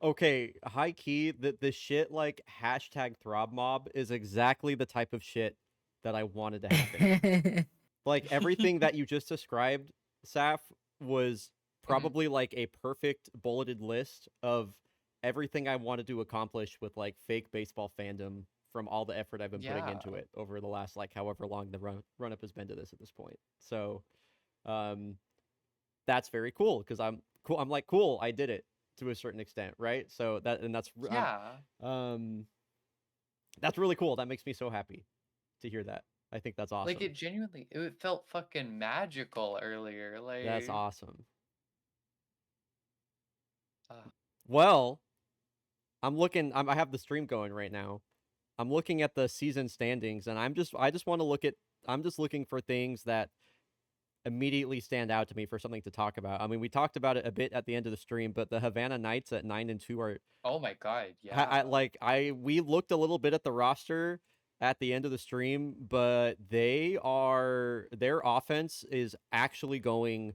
Okay, high key, the shit like hashtag throb mob is exactly the type of shit that I wanted to happen. Like everything that you just described, Saf, was Mhm. probably like a perfect bulleted list of everything I wanted to accomplish with like fake baseball fandom from all the effort I've been putting Yeah. into it over the last like however long the run up has been to this at this point. So, um, that's very cool because I'm cool. I'm like cool. I did it to a certain extent, right? So Yeah. um that's really cool. That makes me so happy to hear that. I think that's Like awesome. it genuinely it felt fucking magical earlier. That's Like awesome. uh, Well, I have the stream going right now. I'm looking at the season standings and I just want to look at I'm just looking for things that immediately stand out to me for something to talk about. I mean, we talked about it a bit at the end of the stream, but the Havana Knights at 9-2 are oh my god, yeah. we looked a little bit at the roster at the end of the stream, but their offense is actually going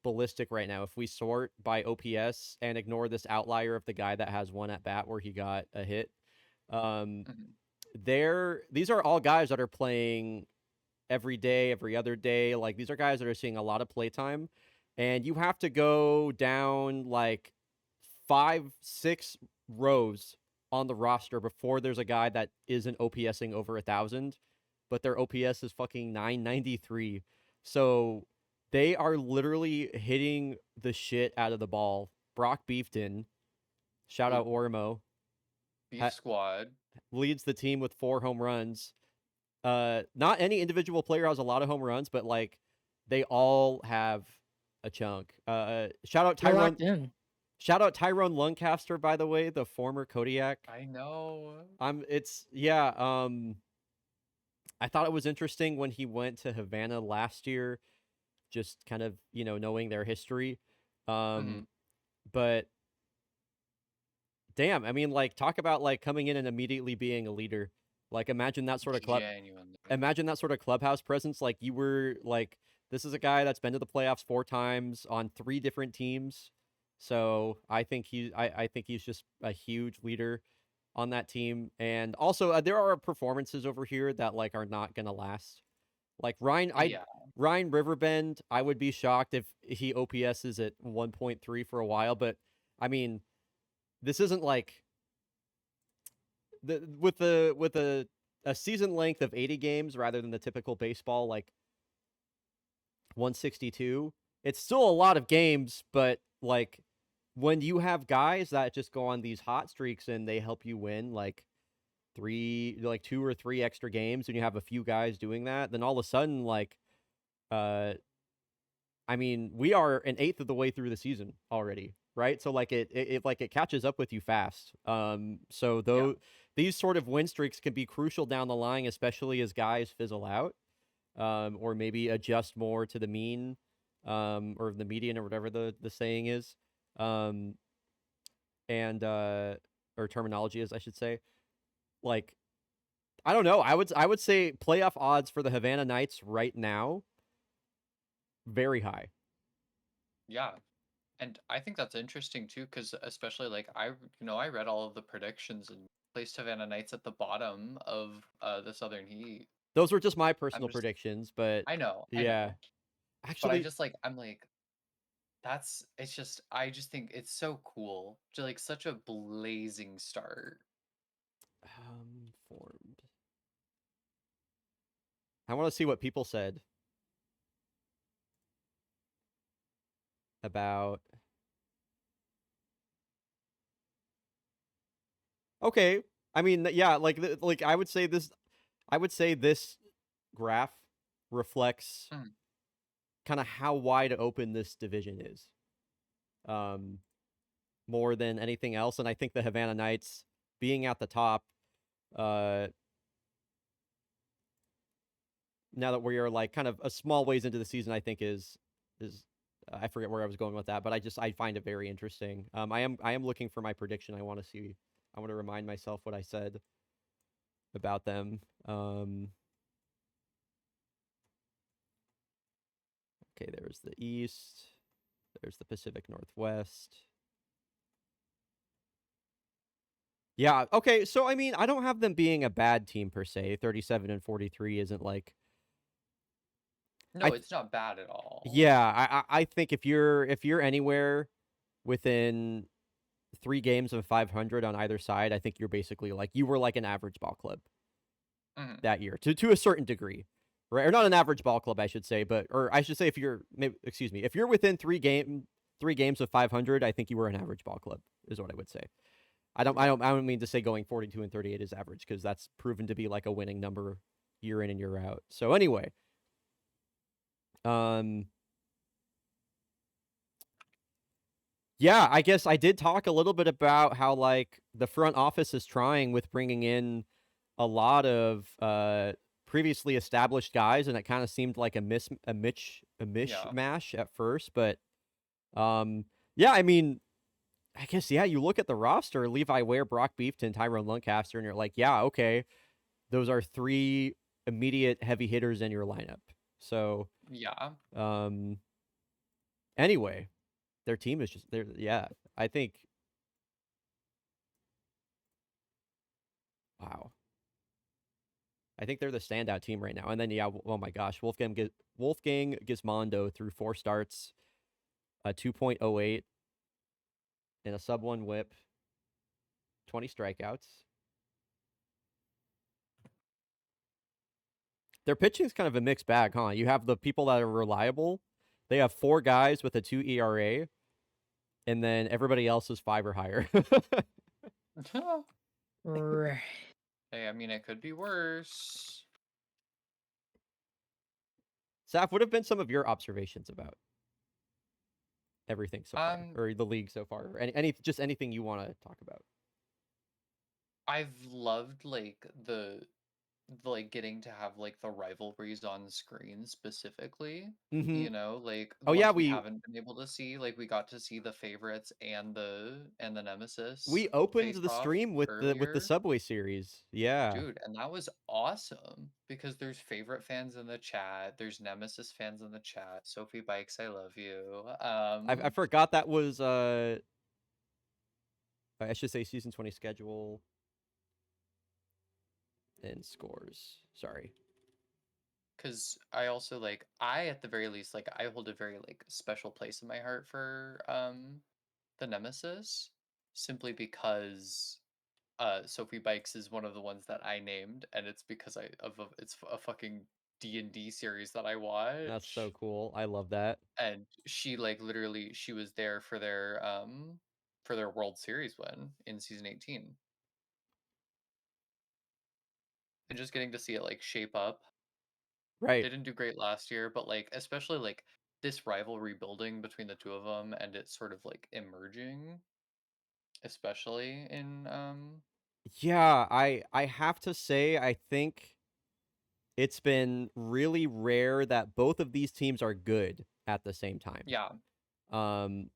ballistic right now. If we sort by OPS and ignore this outlier of the guy that has one at bat where he got a hit, um, Mhm. these are all guys that are playing every day, every other day. Like these are guys that are seeing a lot of playtime, and you have to go down like 5, 6 rows on the roster before there's a guy that isn't OPSing over 1,000, but their OPS is fucking 993. So they are literally hitting the shit out of the ball. Brock Beefton, shout Ooh, out Ormo, Beef Squad. leads the team with 4 home runs. Not any individual player has a lot of home runs, but like they all have a chunk. They're locked in. Shout out Tyrone Luncaster, by the way, the former Kodiak. I know. It's yeah. I thought it was interesting when he went to Havana last year, just kind of knowing their history. Um, Mhm. but damn, I mean, like talk about like coming in and immediately being a leader. Like Genuinely. imagine that sort of clubhouse presence. Like you were like, this is a guy that's been to the playoffs 4 times on 3 different teams. So I think he's just a huge leader on that team. And also, there are performances over here that like are not gonna last. Like Yeah. Ryan Riverbend, I would be shocked if he OPS is at 1.3 for a while. But I mean, this isn't like with a season length of 80 games rather than the typical baseball like 162. It's still a lot of games, but like when you have guys that just go on these hot streaks and they help you win like 2 or 3 extra games and you have a few guys doing that, then all of a sudden like uh I mean, we are an eighth of the way through the season already, right? So like it catches up with you fast. So Yeah. though these sort of win streaks can be crucial down the line, especially as guys fizzle out, or maybe adjust more to the mean, or the median or whatever the saying is, um, and or terminology is, I should say. Like I don't know. I would say playoff odds for the Havana Knights right now very high. Yeah. And I think that's interesting too, because especially like I read all of the predictions and placed Havana Knights at the bottom of the Southern Heat. Those were just my I'm personal just predictions, but I yeah. know, but I Actually, just like I'm like that's it's just I just think it's so cool to like such a blazing start. formed. I want to see what people said about. Okay, I mean, yeah, like I would say this graph reflects Mm, kind of how wide open this division is, um, more than anything else. And I think the Havana Knights being at the top, uh, now that we are like kind of a small ways into the season, I think is I forget where I was going with that, but I find it very interesting. I am looking for my prediction. I want to see. I want to remind myself what I said about them. Okay, there's the East. There's the Pacific Northwest. Yeah. Okay. So I mean, I don't have them being a bad team per se. 37-43 isn't like I. No, it's not bad at all. Yeah. I think if you're anywhere within 3 games of 500 on either side, I think you're basically like you were like an average ball club Mhm. that year to a certain degree, right? Or not an average ball club, I should say, but or I should say if you're maybe excuse me, if you're within 3 games of 500, I think you were an average ball club is what I would say. I don't mean to say going 42-38 is average because that's proven to be like a winning number year in and year out. So anyway, um, yeah, I guess I did talk a little bit about how like the front office is trying with bringing in a lot of previously established guys, and it kind of seemed like a Yeah. mishmash at first, but yeah, I mean, I guess yeah, you look at the roster: Levi Ware, Brock Beefton, Tyrone Lancaster, and you're like, yeah, okay, those are 3 immediate heavy hitters in your lineup. So, Yeah. um, anyway, their team is just there. Yeah, I think. Wow, I think they're the standout team right now. And then yeah, oh my gosh, Wolfgang Gizmondo through 4 starts, a 2.08 and a sub 1 WHIP, 20 strikeouts. Their pitching is kind of a mixed bag, huh? You have the people that are reliable. They have 4 guys with a 2 ERA, and then everybody else is 5 or higher. Right. Hey, I mean, it could be worse. Saf, what have been some of your observations about everything so far, Um, or the league so far, or any just anything you want to talk about? I've loved like like getting to have like the rivalries on screen specifically. Mm-hmm. Like the Oh yeah, ones we haven't been able to see. Like we got to see the favorites and the nemesis we opened face the off stream with the earlier. Subway series. Yeah, Dude, and that was awesome because there's favorite fans in the chat, there's nemesis fans in the chat. Sophie Bikes, I love you. I forgot that was I should say season 20 schedule and scores. Sorry. Because I also like I at the very least like I hold a very like special place in my heart for the nemesis simply because Sophie Bikes is one of the ones that I named, and it's because it's a fucking D&D series that I That's so watch. cool. I love that. And she like literally she was there for their World Series win in season 18. And just getting to see it like shape up. Right. They didn't do great last year, but like especially like this rivalry building between the two of them and it's sort of like emerging, especially in Yeah, I have to say I think it's been really rare that both of these teams are good at the same time. yeah, Um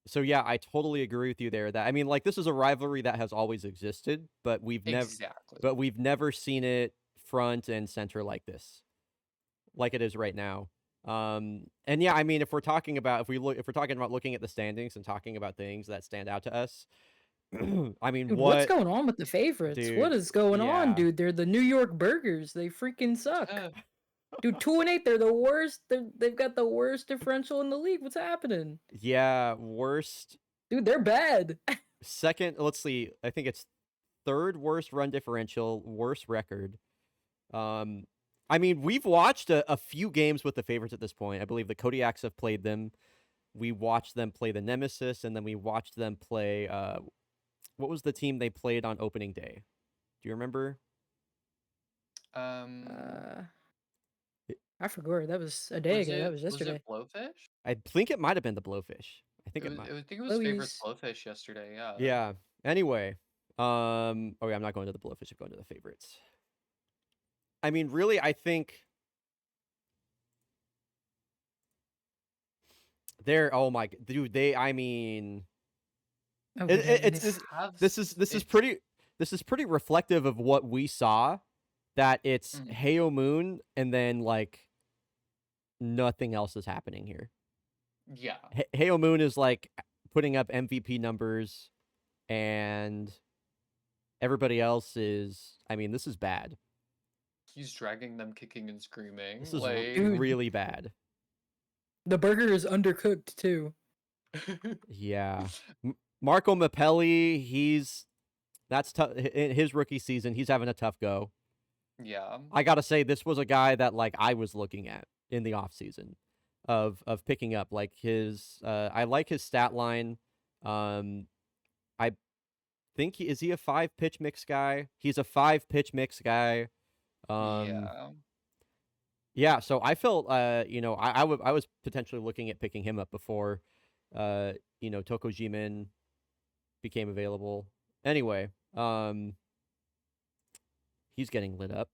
so yeah, I totally agree with you there that I mean like this is a rivalry that has always existed, exactly. but we've never seen it front and center like this. Like it is right now. And yeah, I mean if we're talking about if we're talking about looking at the standings and talking about things that stand out to us, I mean Dude, what's what going on with the favorites? What dude, is going on, yeah. dude? They're the New York Burgers. They freaking suck. Dude, 2-8, they're the worst. They've got the worst differential in the league. What's happening? Yeah, worst Dude, they're bad. second, let's see. I think it's third worst run differential, worst record. Um I mean, we've watched a few games with the favorites at this point. I believe the Kodiaks have played them. We watched them play the Nemesis, and then we watched them play what was the team they played on opening day? Do you remember? um Uh, I forgot. That was a day was ago. That it was was it yesterday. Blowfish? I think it might have been the Blowfish. I think It it was might. I think it was favorites Louise. Blowfish yesterday, yeah. Yeah. Anyway, oh yeah, I'm not going to the Blowfish. I'm going to the favorites. I mean, really, I think they're. Oh my, dude, they. I mean, Oh it, it, it's goodness. They this. have This is it's pretty. This is pretty reflective of what we saw. That it's mhm, Heyo Moon, and then like nothing else is happening here. yeah. Heyo Moon is like putting up MVP numbers, and Everybody else is, I mean, this is bad. He's dragging them kicking and screaming. This is Like, Dude. really bad. The burger is undercooked too. Yeah. Marco Mappelli, that's tough. In his rookie season, he's having a tough go. yeah. I gotta say, this was a guy that like I was looking at in the offseason of picking up. Like I like his stat line. I think is he a 5-pitch mix guy? He's a 5-pitch mix guy. Yeah. Yeah, so I felt I was potentially looking at picking him up before Tokojimin became available. Anyway, he's getting lit up.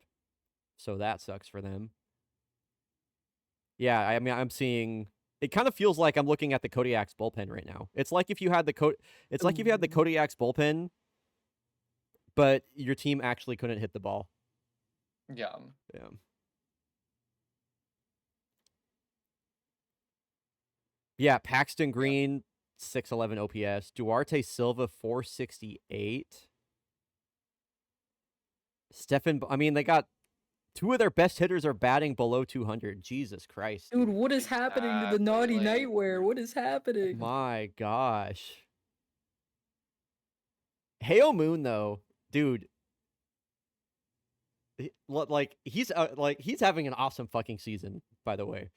So that sucks for them. Yeah, I mean I'm seeing it kind of feels like I'm looking at the Kodiak's bullpen right now. It's like if you had the Kodiak's bullpen, but your team actually couldn't hit the ball. Yeah. Yeah. Yeah, Paxton Green, 611 OPS. Duarte Silva, 468. I mean, they got two of their best hitters are batting below 200. Jesus Christ. Dude, what is happening to the naughty Exactly, nightwear? What is happening? My gosh. Hail Moon, though, dude. He's having an awesome fucking season, by the way.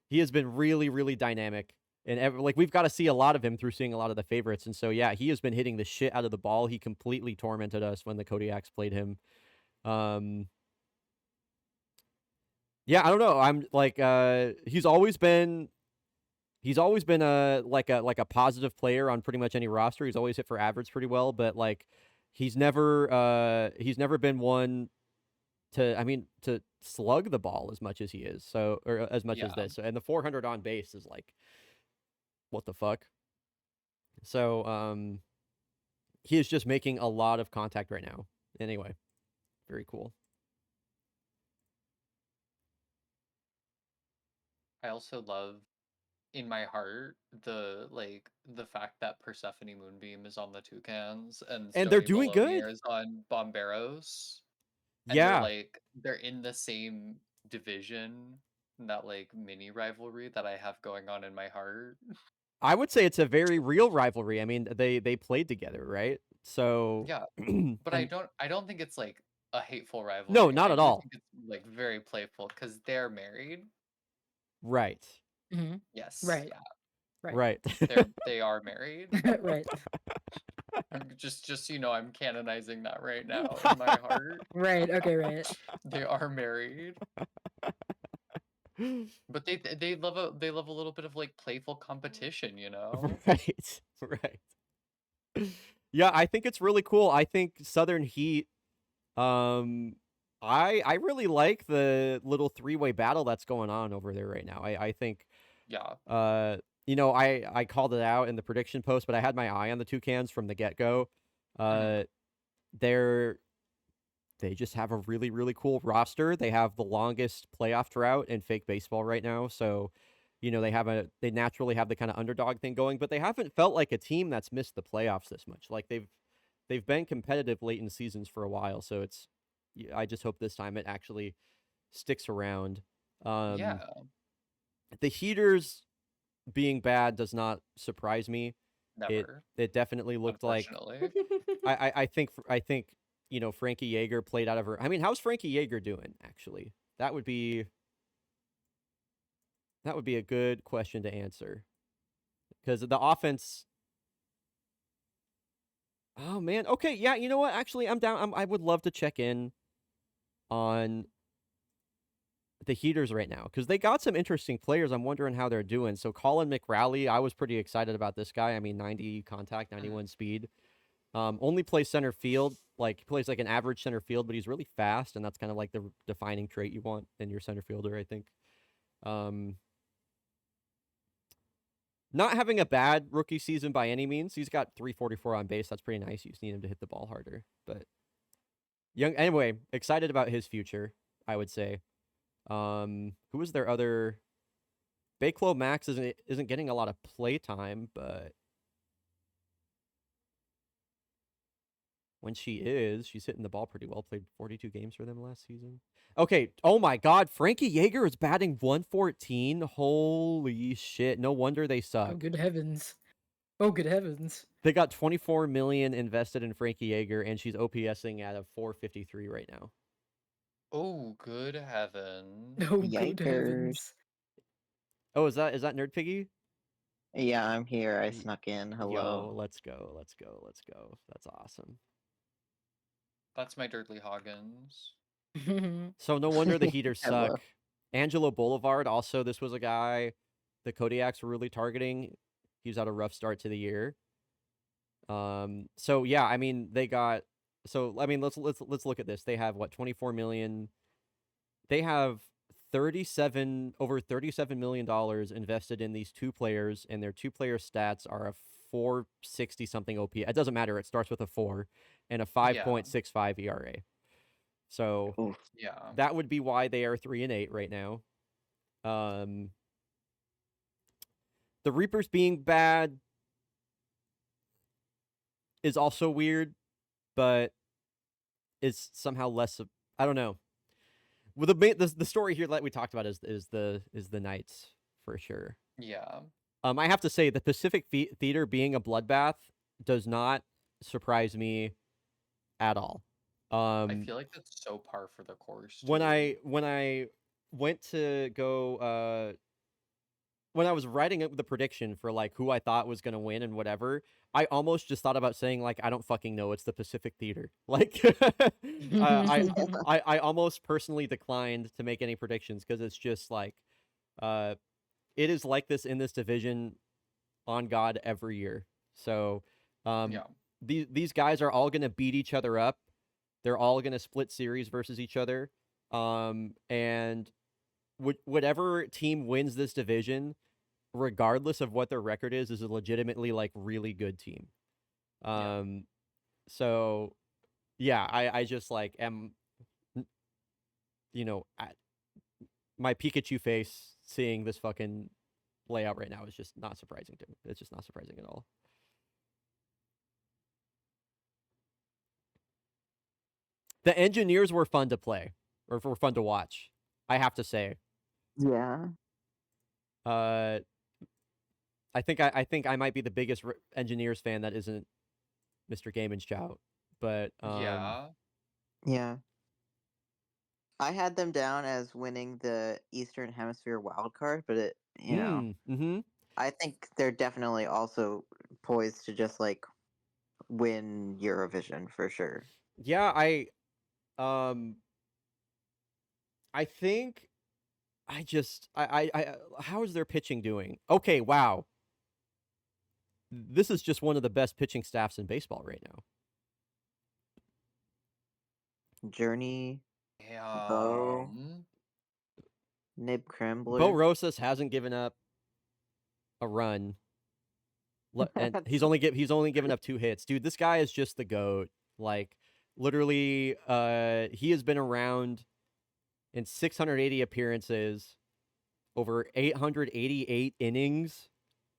He has been really, really dynamic. And we've got to see a lot of him through seeing a lot of the favorites. And so, yeah, he has been hitting the shit out of the ball. He completely tormented us when the Kodiaks played him. Yeah, I don't know. I'm like, he's always been a positive player on pretty much any roster. He's always hit for average pretty well, but like, he's never been one to slug the ball as much as he is. So, or as much as this. And the 400 on base is like, what the fuck? So, he is just making a lot of contact right now. Anyway, very cool. I also love in my heart the fact that Persephone Moonbeam is on the Toucans and they're Stony doing Bologna good. is on Bomberos. And Yeah. they're in the same division, that like mini rivalry that I have going on in my heart. I would say it's a very real rivalry. I mean, they played together, right? So Yeah. But I don't think it's like a hateful rivalry. No, not at all. I think it's like very playful because they're married. Right. Mm-hmm. Yes. Right. Yeah. Right. They are married. Right. Just so you know, I'm canonizing that right now in my heart. Right. Okay. Right. They are married. But they love a little bit of like playful competition, you know? Right. Right. Yeah, I think it's really cool. I think Southern Heat, I really like the little three-way battle that's going on over there right now. I think Yeah. I called it out in the prediction post, but I had my eye on the Toucans from the get-go. They just have a really, really cool roster. They have the longest playoff drought in fake baseball right now. So, they naturally have the kind of underdog thing going, but they haven't felt like a team that's missed the playoffs this much. Like they've been competitive late in seasons for a while. So I just hope this time it actually sticks around. Yeah. The Heaters being bad does not surprise me. Never. It definitely looked like Unfortunately. I think Frankie Yeager played out of her. I mean, how's Frankie Yeager doing, actually? That would be a good question to answer. Because the offense. Oh man. Okay, yeah, you know what? Actually, I'm down. I would love to check in on the Heaters right now because they got some interesting players. I'm wondering how they're doing. So Colin McRally, I was pretty excited about this guy. I mean, 90 contact, 91 speed. Only plays center field. Like he plays like an average center field, but he's really fast, and that's kind of like the defining trait you want in your center fielder, I think. Not having a bad rookie season by any means. He's got 344 on base. That's pretty nice. You just need him to hit the ball harder. But anyway, excited about his future, I would say. Who was their other? Bayclo Max isn't getting a lot of play time, but when she is. She's hitting the ball pretty well. Played 42 games for them last season. Okay. Oh my God. Frankie Yeager is batting 114. Holy shit. No wonder they Oh, suck. good heavens. Oh, good heavens. They got 24 million invested in Frankie Yeager, and she's OPSing at a 453 right now. Oh, good heaven. Oh, good Yikers. heavens. Oh, is that Nerd Piggy? Yeah, I'm here. I Y- snuck in. Yo, Hello. let's go. That's awesome. That's my Dirtly Hoggins. So no wonder the Heaters Hello. suck. Angelo Boulevard, also, this was a guy the Kodiaks were really targeting. He's had a rough start to the year. So yeah, I mean, they got. So I mean, let's look at this. They have what, 24 million. They have over $37 million invested in these two players, and their two player stats are a 460 something OP. It doesn't matter. It starts with a 4 and a 5.65 ERA. So Oof. Yeah. that would be why they are 3-8 right now. The Reapers being bad is also weird, but is somehow less of, I don't know. Well, the story here that we talked about is the Knights for sure. Yeah. I have to say the Pacific Theater being a bloodbath does not surprise me at all. I feel like that's so par for the course. When too. I went to go when I was writing up the prediction for like who I thought was gonna win and whatever, I almost just thought about saying like I don't fucking know. It's the Pacific Theater. Like I almost personally declined to make any predictions because it's just like it is like this in this division on God every year. So Yeah. these guys are all gonna beat each other up. They're all gonna split series versus each other. And whatever team wins this division, regardless of what their record is a legitimately like really good team. Yeah. So yeah, I just like am, my Pikachu face seeing this fucking layout right now is just not surprising to me. It's just not surprising at all. The Engineers were fun to play, or were fun to watch, I have to say. Yeah. I think I might be the biggest Engineers fan that isn't Mr. Game and Shout, but Yeah. Yeah. I had them down as winning the Eastern Hemisphere wild card, but I think they're definitely also poised to just like win Eurovision for sure. Yeah, I think how is their pitching doing? Okay, wow. This is just one of the best pitching staffs in baseball right now. Journey, Yeah. Bo, Nib Bo Krembler. Rosas hasn't given up a run. And he's only given up 2 hits. Dude, this guy is just the GOAT. Like literally he has been around in 680 appearances, over 888 innings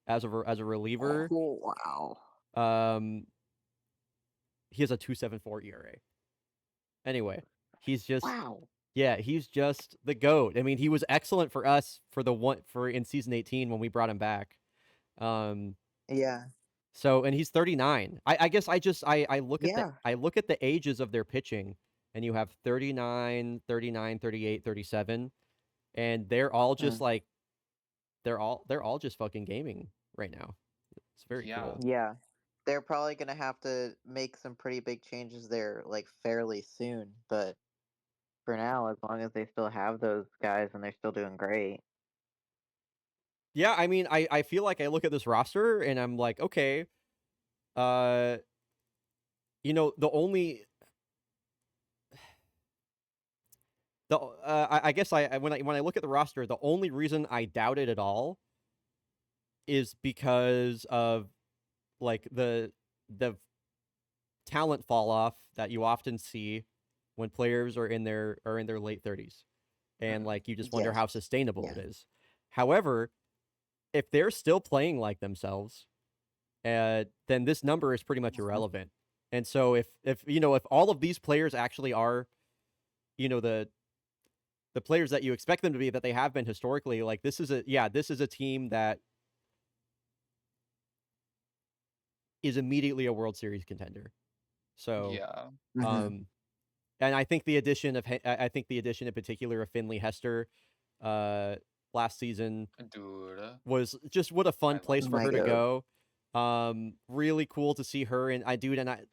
as a reliever. Oh, wow. He has a 2.74 ERA. Anyway, he's just Wow. yeah, he's just the GOAT. I mean, he was excellent for us for in season 18 when we brought him back. Yeah. So, and he's 39. I guess I look at Yeah. I look at the ages of their pitching, and you have 39, 39, 38, 37, and they're all just like they're all just fucking gaming right now. It's very cool. Yeah. They're probably going to have to make some pretty big changes there like fairly soon, but for now, as long as they still have those guys and they're still doing great. Yeah, I mean, I feel like I look at this roster and I'm like, okay, the only I guess when I look at the roster, the only reason I doubt it at all is because of like the talent fall off that you often see when players are in their late 30s, and like you just wonder how sustainable it is. However, if they're still playing like themselves, then this number is pretty much irrelevant. And so if if all of these players actually are, the players that you expect them to be, that they have been historically, like this is a team that is immediately a World Series contender. So, Yeah. and I think the addition of I think the addition in particular of Finley Hester, last season Dude, was just what a fun I place love for her to her. go. Really cool to see her, and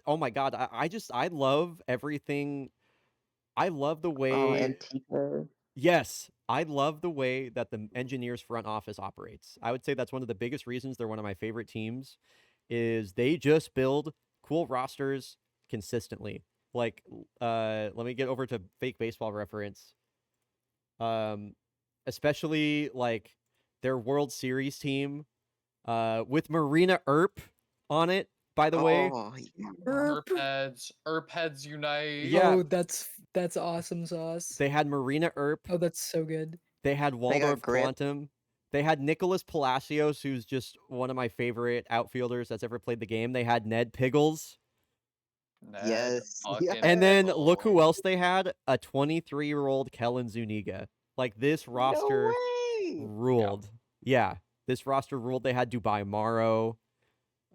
oh my god, I love everything. I love the Oh, way and Tika. Yes, I love the way that the Engineers front office operates. I would say that's one of the biggest reasons they're one of my favorite teams, is they just build cool rosters consistently. Like, let me get over to fake baseball reference. Um, Especially like their World Series team, with Marina Earp on it, by the way. Oh, yeah. Erp. Erp heads unite. Yeah, Oh, that's awesome sauce. they had Marina Earp. Oh, that's so good. They had They got Waldorf grip. Quantum. They had Nicholas Palacios, who's just one of my favorite outfielders that's ever played the game. They had Ned Piggles. Ned Yes. fucking And then look who Pickles. else they had, a 23-year-old Kellen Zuniga. Like, this No roster way. ruled. Yeah, this roster ruled. They had Dubai Morrow.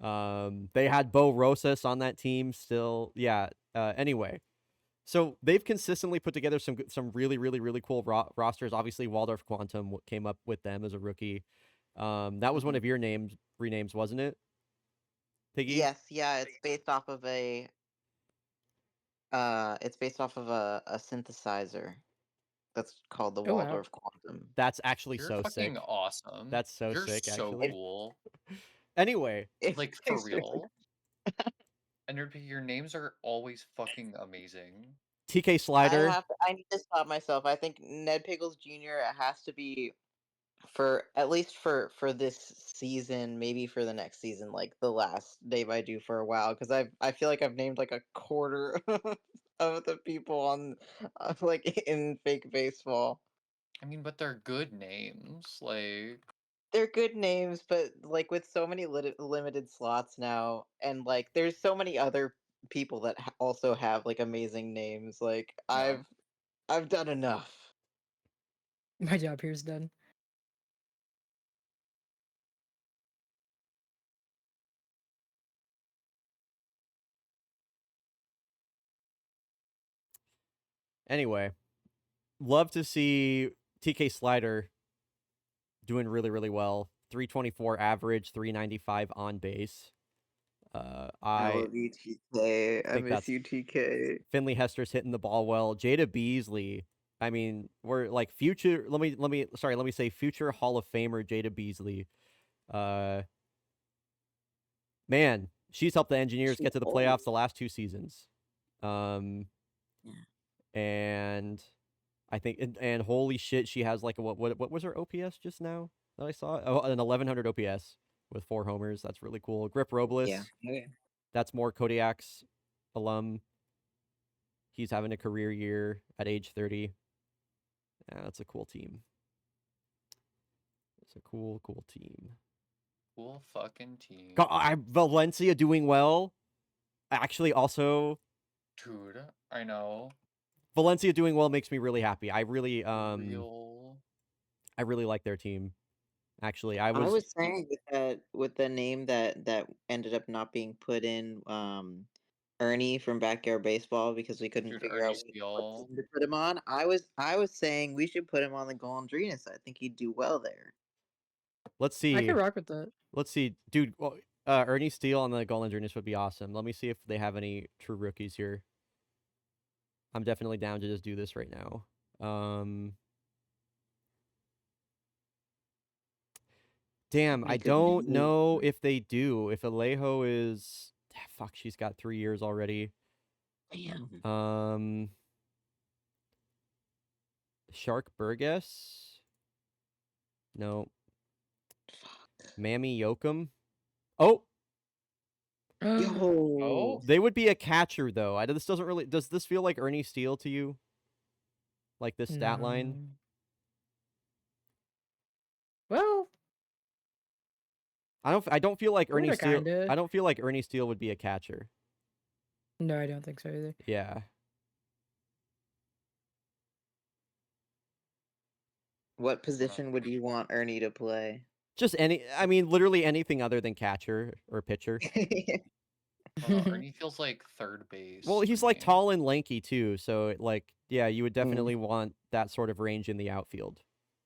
They had Bo Rosas on that team still. Yeah. Anyway, so they've consistently put together some really really really cool rosters. Obviously, Waldorf Quantum came up with them as a rookie. That was one Mhm. of your renames, wasn't it, Piggy? Yes, yeah, it's based off of a synthesizer that's called the Oh wow. Waldorf Quantum. That's actually You're so fucking sick. awesome. That's so You're sick, so actually. It, cool. Anyway, it's, Like, for it's really- real. And your names are always fucking amazing. TK Slider. I need to stop myself. I think Ned Pickles Jr. has to be, for at least for this season, maybe for the next season, like the last Dave I do for a while, because I feel like I've named like a quarter of the people on like in fake baseball. I mean, but they're good names. Like, They're good names, but like with so many limited slots now, and like there's so many other people that also have like amazing names. Like yeah. I've done enough. My job here is done. Anyway, love to see TK Slider doing really really well. 324 average, 395 on base. I I love you, TK. I think miss that's you, TK. Finley Hester's hitting the ball well. Jada Beasley. I mean, we're like future. Let me say future Hall of Famer Jada Beasley. Uh, Man, she's helped the Engineers She's get to the old. playoffs the last 2 seasons. Um, Yeah. and I think, and holy shit, she has like what was her OPS just now that I saw? Oh, an 1100 OPS with 4 homers. That's really cool. Grip Yeah. Robles. Okay. That's more Kodiak's alum. He's having a career year at age 30. Yeah, that's a cool team. It's a cool team. Cool fucking team. Valencia doing well. Actually, also Dude, I know. Valencia doing well makes me really happy. Real. I really like their team. Actually, I was saying with the name that ended up not being put in, Ernie from Backyard Baseball, because we couldn't Dude, figure Ernie out what Steele. team to put him on. I was saying we should put him on the Golondrinas. I think he'd do well there. let's I see. could rock with that. Let's see, dude. Ernie Steele on the Golden Journeys would be awesome. Let me see if they have any true rookies here. I'm definitely down to just do this right now. Damn, I Make a don't name. know if they do. If Alejo is, fuck, she's got 3 years already. Damn. Shark Burgess. No. Mammy Yokum. Oh, Oh, Yo. they would be a catcher though. This doesn't really. Does this feel like Ernie Steele to you? Like this stat line? No. Well, I don't feel like Ernie sorta Steele. kinda. I don't feel like Ernie Steele would be a catcher. No, I don't think so either. Yeah. What position would you want Ernie to play? Just literally anything other than catcher or pitcher. Ernie feels like third base. Well, he's to like me. tall and lanky too, so yeah, you would Mm. definitely want that sort of range in the outfield,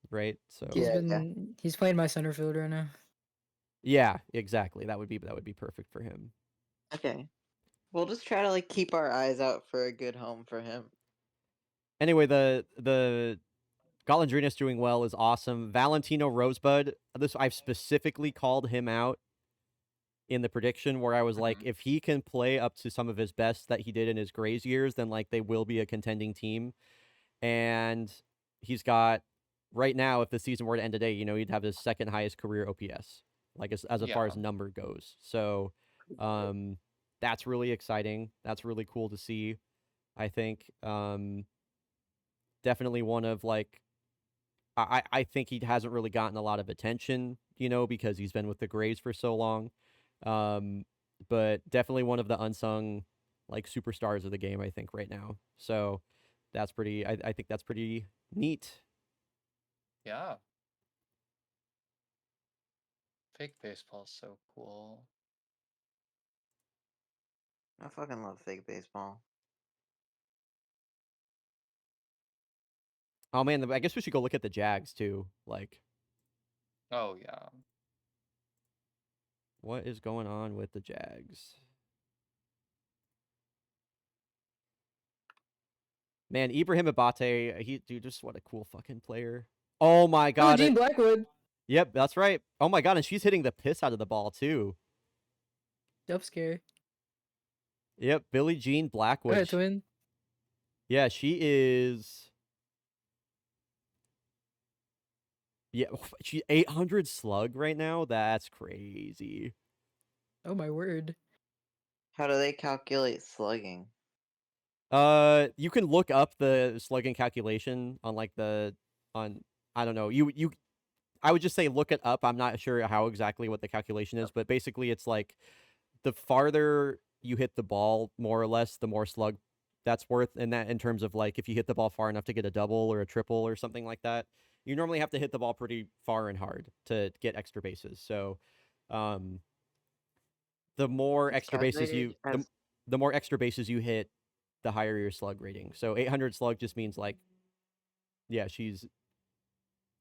right? So He's playing my center field right now. yeah, exactly. That would be perfect for him. Okay. We'll just try to like keep our eyes out for a good home for him. Anyway, the Golondrinas doing well is awesome. Valentino Rosebud, I've specifically called him out in the prediction where I was like, if he can play up to some of his best that he did in his Grays years, then like they will be a contending team. And he's got right now, if the season were to end today, he'd have his second highest career OPS, like as far as number goes. So that's really exciting. That's really cool to see. I think definitely one of like I think he hasn't really gotten a lot of attention, because he's been with the Grays for so long. But definitely one of the unsung like superstars of the game, I think, right now. So that's pretty I think that's pretty neat. Yeah. Fake baseball is so cool. I fucking love fake baseball. Oh man, I guess we should go look at the Jags too. Like, oh yeah, what is going on with the Jags? Man, Ibrahim Abate, dude, just what a cool fucking player. Oh my god. Jean Blackwood. Yep, that's right. Oh my god, and she's hitting the piss out of the ball too. Jump scare. Yep, Billie Jean Blackwood. Go ahead, twin. Yeah, she is. Yeah, she 800 slug right now. That's crazy. Oh my word. How do they calculate slugging? You can look up the slugging calculation on like I don't know. I would just say look it up. I'm not sure how exactly what the calculation is, but basically it's like the farther you hit the ball, more or less, the more slug that's worth. And that in terms of like if you hit the ball far enough to get a double or a triple or something like that, you normally have to hit the ball pretty far and hard to get extra bases. So the more extra bases the more extra bases you hit, the higher your slug rating. So 800 slug just means like, yeah, she's.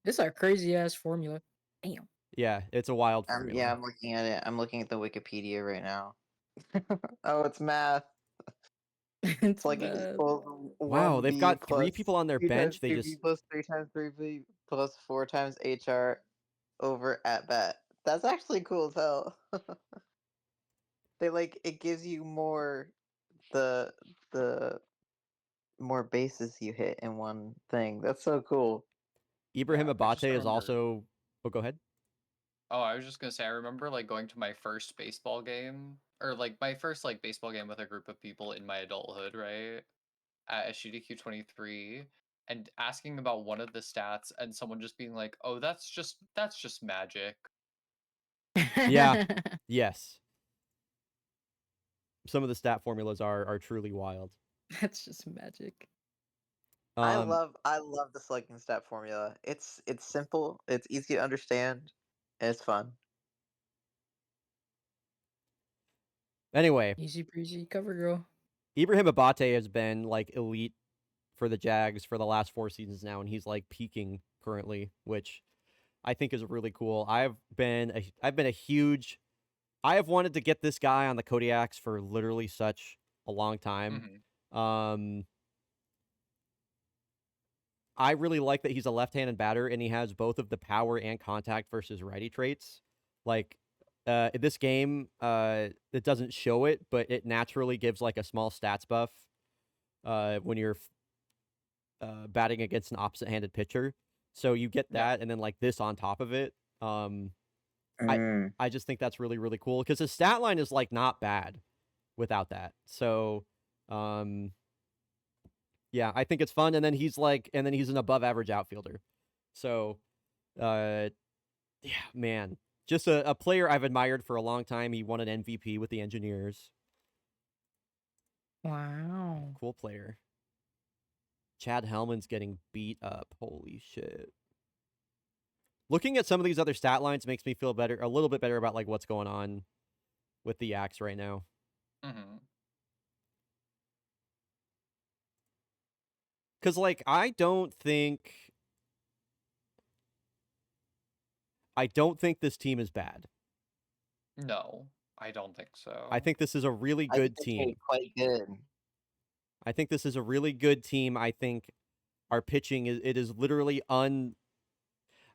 This is a crazy ass formula. Damn. Yeah, it's a wild formula. Yeah, I'm looking at it. I'm looking at the Wikipedia right now. Oh, it's math. It's like wow, they've got 3 people on their bench. They just plus 3 times 3B plus 4 times HR over at bat. That's actually cool as hell. It gives you more the more bases you hit in one thing. That's so cool. Ibrahim Abate is also. Oh, go ahead. Oh, I was just gonna say, I remember like going to my first baseball game, or like my first like baseball game with a group of people in my adulthood, right? At SGDQ 23, and asking about one of the stats, and someone just being like, "Oh, that's just magic." Yeah. Yes. Some of the stat formulas are truly wild. That's just magic. I love the slugging stat formula. It's simple, it's easy to understand, and it's fun. Anyway, easy breezy cover girl. Ibrahim Abate has been like elite for the Jags for the last 4 seasons now, and he's like peaking currently, which I think is really cool. I have wanted to get this guy on the Kodiaks for literally such a long time. I really like that he's a left-handed batter and he has both of the power and contact versus righty traits. Like this game, it doesn't show it, but it naturally gives like a small stats buff when you're batting against an opposite-handed pitcher. So you get that, and then like this on top of it. I just think that's really, really cool because his stat line is like not bad without that. So yeah, I think it's fun. And then he's an above average outfielder. So yeah, man, just a player I've admired for a long time. He won an MVP with the Engineers. Wow. Cool player. Chad Hellman's getting beat up. Holy shit. Looking at some of these other stat lines makes me feel better, a little bit better about like what's going on with the Yaks right now. Mm-hmm. Because like I don't think this team is bad. No, I don't think so. I think this is a really I think good it's team. quite good. I think this is a really good team. I think our pitching is literally when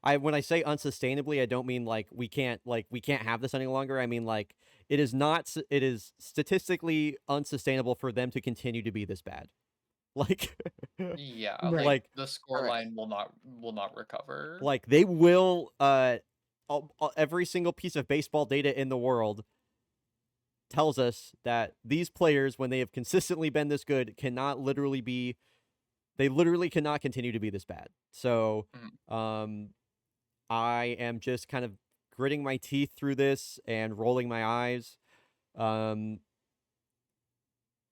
I say unsustainably, I don't mean like we can't have this any longer. I mean like it is statistically unsustainable for them to continue to be this bad. Like Yeah, Right. like the scoreline will not recover. like they will every single piece of baseball data in the world tells us that these players, when they have consistently been this good, they literally cannot continue to be this bad. So I am just kind of gritting my teeth through this and rolling my eyes,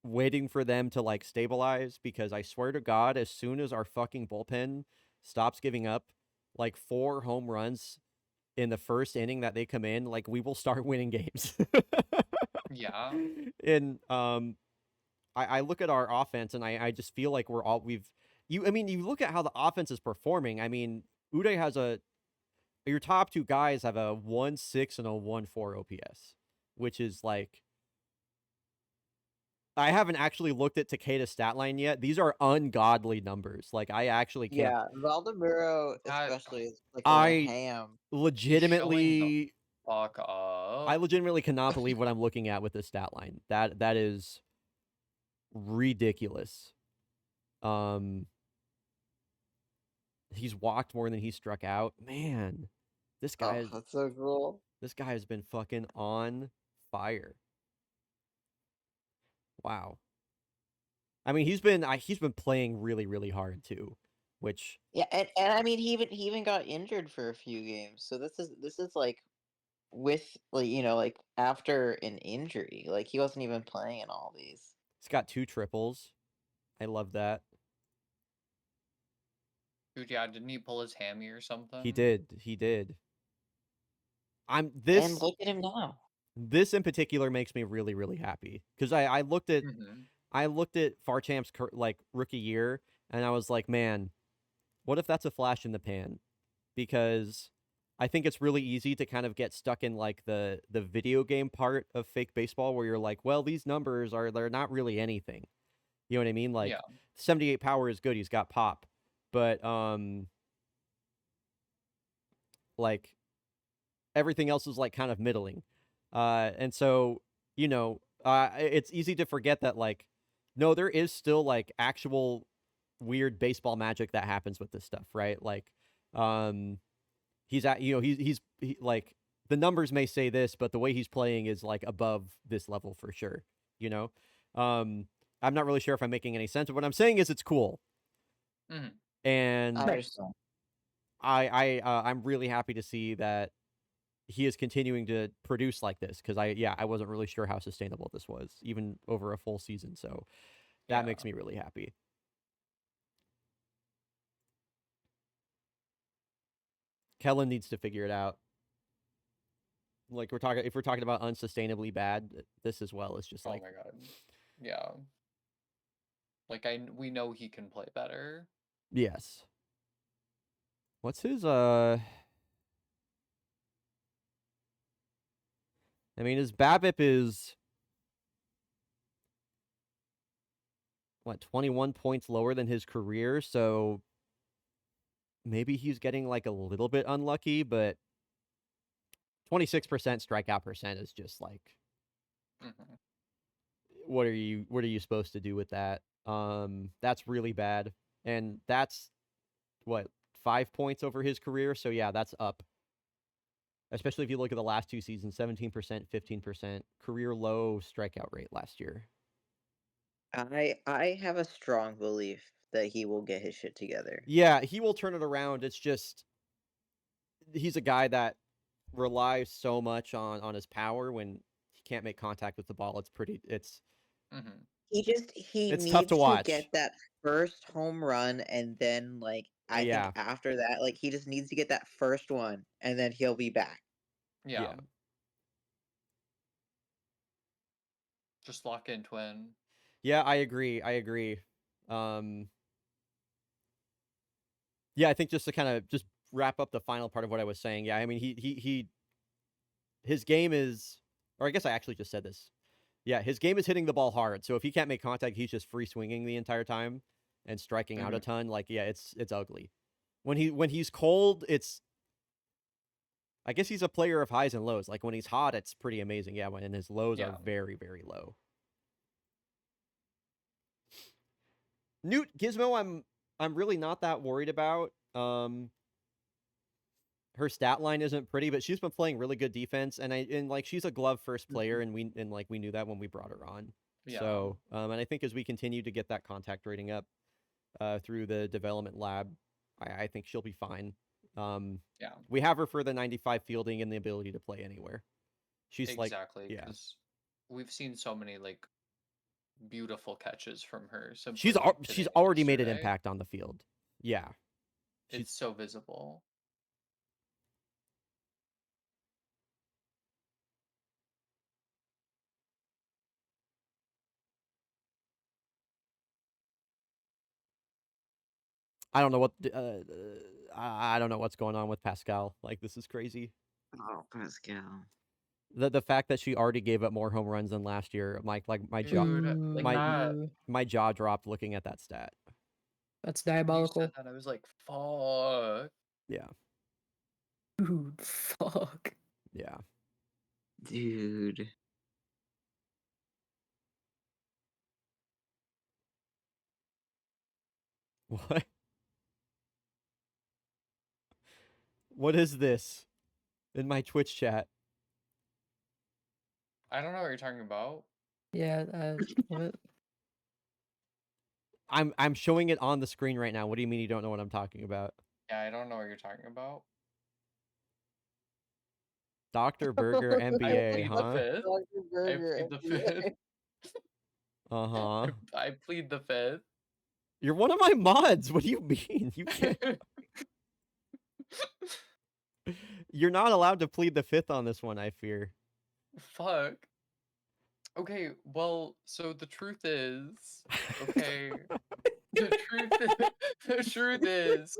waiting for them to like stabilize, because I swear to God, as soon as our fucking bullpen stops giving up like 4 home runs in the first inning that they come in, like we will start winning games. Yeah. And I look at our offense and I just feel like you look at how the offense is performing. I mean, Uday has your top 2 guys have a 1.6 and a 1.4 OPS, which is like, I haven't actually looked at Takeda's stat line yet. These are ungodly numbers. Like I actually can't. Yeah, Valdemiro That especially is like going I ham. he's showing the legitimately fuck I up. legitimately cannot believe what I'm looking at with this stat line. That is ridiculous. He's walked more than he struck out. Man, this Oh, guy that's so cool. has been fucking on fire. Wow. I mean, he's been playing really, really hard too, which Yeah, and I mean he even got injured for a few games. So this is like with like like after an injury. Like he wasn't even playing in all these. he's got 2 triples. I love that. Dude, yeah, didn't he pull his hammy or something? He did. He did. And look at him now. This in particular makes me really, really happy, because I looked at Farchamp's like rookie year and I was like, man, what if that's a flash in the pan? Because I think it's really easy to kind of get stuck in like the video game part of fake baseball, where you're like, well, these numbers they're not really anything. You know what I mean? Like 78 power is good. He's got pop, but like everything else is like kind of middling. And so, it's easy to forget that like, no, there is still like actual weird baseball magic that happens with this stuff, right? Like, he's at, like, the numbers may say this, but the way he's playing is like above this level for sure. You know, I'm not really sure if I'm making any sense, but what I'm saying is it's cool. And I understand. I'm really happy to see that he is continuing to produce like this, because I wasn't really sure how sustainable this was even over a full season. So that makes me really happy. Kellen needs to figure it out. Like if we're talking about unsustainably bad, this as well is just like, oh my god, yeah. Like we know he can play better. Yes. What's his I mean, his BABIP is what, 21 points lower than his career, so maybe he's getting like a little bit unlucky, but 26% strikeout percent is just like, what are you supposed to do with that? That's really bad, and that's what, 5 points over his career. So yeah, that's up. Especially if you look at the last 2 seasons, 17%, 15%, career low strikeout rate last year. I have a strong belief that he will get his shit together. Yeah, he will turn it around. It's just he's a guy that relies so much on his power. When he can't make contact with the ball, it's He It's tough to needs to watch. get that first home run, and then like I Yeah. think after that, like he just needs to get that first one, and then he'll be back. Yeah. Yeah. Just lock in twin. Yeah, I agree. Yeah, I think just to kind of just wrap up the final part of what I was saying. Yeah, I mean his game is, or I guess I actually just said this. Yeah, his game is hitting the ball hard. So if he can't make contact, he's just free swinging the entire time and striking out a ton. Like, yeah, it's ugly. When he's cold, it's, I guess he's a player of highs and lows. Like when he's hot, it's pretty amazing. Yeah, when his lows are very, very low. Newt Gizmo, I'm really not that worried about. Her stat line isn't pretty, but she's been playing really good defense, and like she's a glove first player, and we knew that when we brought her on. Yeah. So and I think as we continue to get that contact rating up through the development lab, I think she'll be fine. Yeah. We have her for the 95 fielding and the ability to play anywhere. She's exactly, like, yeah, because we've seen so many like beautiful catches from her. she's already made an impact on the field. Yeah, it's so visible. I don't know what I don't know what's going on with Pascal. Like this is crazy. Oh, Pascal. The fact that she already gave up more home runs than last year, my jaw dropped looking at that stat. That's diabolical. You said that, I was like, fuck. Yeah. Dude, fuck. Yeah. Dude. What? What is this in my Twitch chat? I don't know what you're talking about. Yeah, what? I'm showing it on the screen right now. What do you mean you don't know what I'm talking about? Yeah, I don't know what you're talking about. Dr. Burger MBA, huh? I plead the fifth. Uh-huh. I plead the fifth. You're one of my mods. What do you mean? You can't. You're not allowed to plead the fifth on this one, I fear. Fuck. Okay, well, so the truth is, okay, the truth is,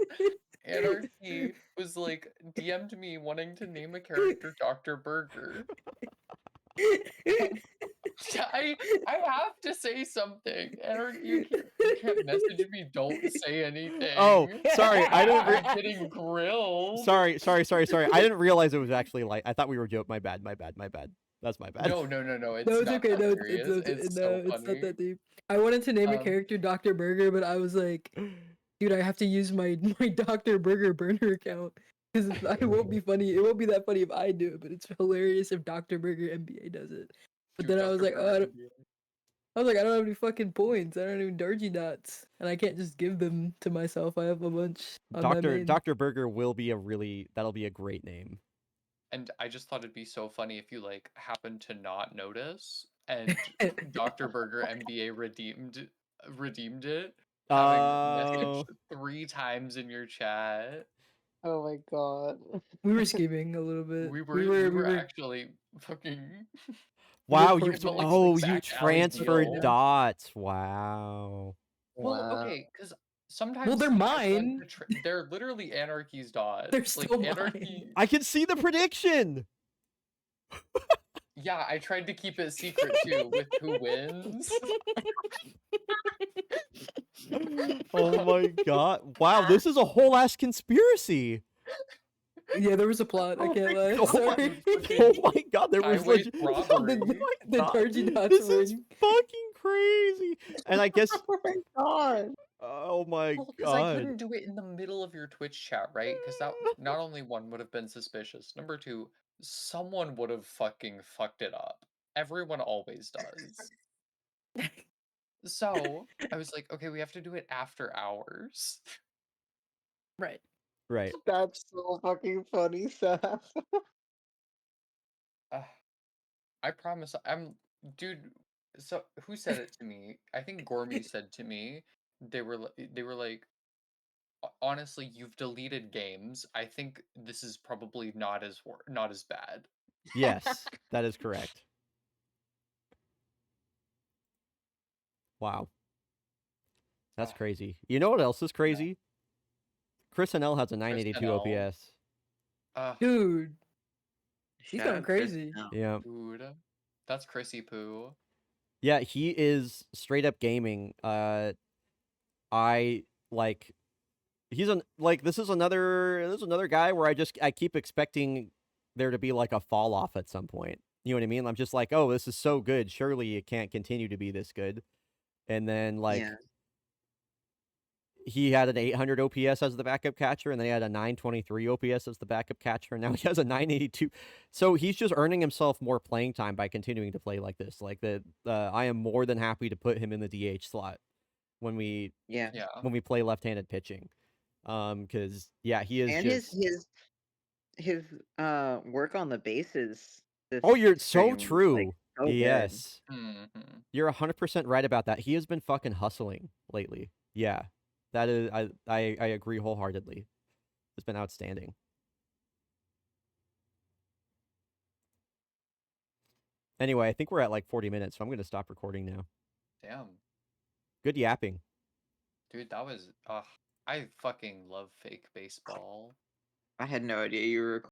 Anarchy was like DM'd me wanting to name a character Dr. Burger. I have to say something. Anarchy, you can't message me. Don't say anything. Oh, sorry, I didn't. I'm getting grilled. Sorry. I didn't realize it was actually light. I thought we were joking. My bad. That's my bad. No. It's no, it's not okay. That No, serious. it's so it's funny. not that deep. I wanted to name a character Dr. Burger, but I was like, dude, I have to use my Dr. Burger burner account because it won't be funny. It won't be that funny if I do it, but it's hilarious if Dr. Burger MBA does it. But Dude, then I was like, Dr. I was like, I don't have any fucking points. I don't have any Dargy dots, and I can't just give them to myself. I have a bunch on my main. Dr. Burger will be that'll be a great name. And I just thought it'd be so funny if you like happen to not notice and Dr. Burger MBA redeemed it, having messaged 3 times in your chat. Oh my god. We were scheming a little bit. We were actually fucking. Wow, you transferred dots. Wow. Well, okay, because sometimes. Well, they're mine. They're literally Anarchy's dots. They're still Anarchy. I can see the prediction. Yeah, I tried to keep it secret too with who wins. Oh my god! Wow, this is a whole ass conspiracy. Yeah, there was a plot. I can't lie. Sorry. Oh my god, there was like the Dargy dots. This is fucking crazy. And I guess. Oh my god. Oh my god. Because I couldn't do it in the middle of your Twitch chat, right? Because that not only one would have been suspicious. Number two, someone would have fucking fucked it up. Everyone always does. So I was like, okay, we have to do it after hours. Right. That's so fucking funny, Seth. I promise, dude. So who said it to me? I think Gormy said to me. They were like, honestly, you've deleted games. I think this is probably not as bad. Yes, that is correct. Wow. That's Ah, crazy. You know what else is crazy? Chris NL has a Chris 982 NL. OPS. Dude, he's Shout going out Chris crazy. now. Yeah. Dude, that's Chrissy Poo. Yeah, he is straight up gaming. I like he's this is another guy where I keep expecting there to be like a fall off at some point. You know what I mean? I'm just like, "Oh, this is so good. Surely it can't continue to be this good." And then Yeah. he had an 800 OPS as the backup catcher, and then he had a 923 OPS as the backup catcher, and now he has a 982. So he's just earning himself more playing time by continuing to play like this. I am more than happy to put him in the DH slot when we Yeah. play left-handed pitching, because he is And just. his work on the bases this Oh, you're so stream was like true. so good. Yes, Mm-hmm. you're 100% right about that. He has been fucking hustling lately. Yeah, that is I agree wholeheartedly. It's been outstanding. Anyway, I think we're at like 40 minutes, so I'm going to stop recording now. Damn. Good yapping. Dude, that was I fucking love fake baseball. I had no idea you were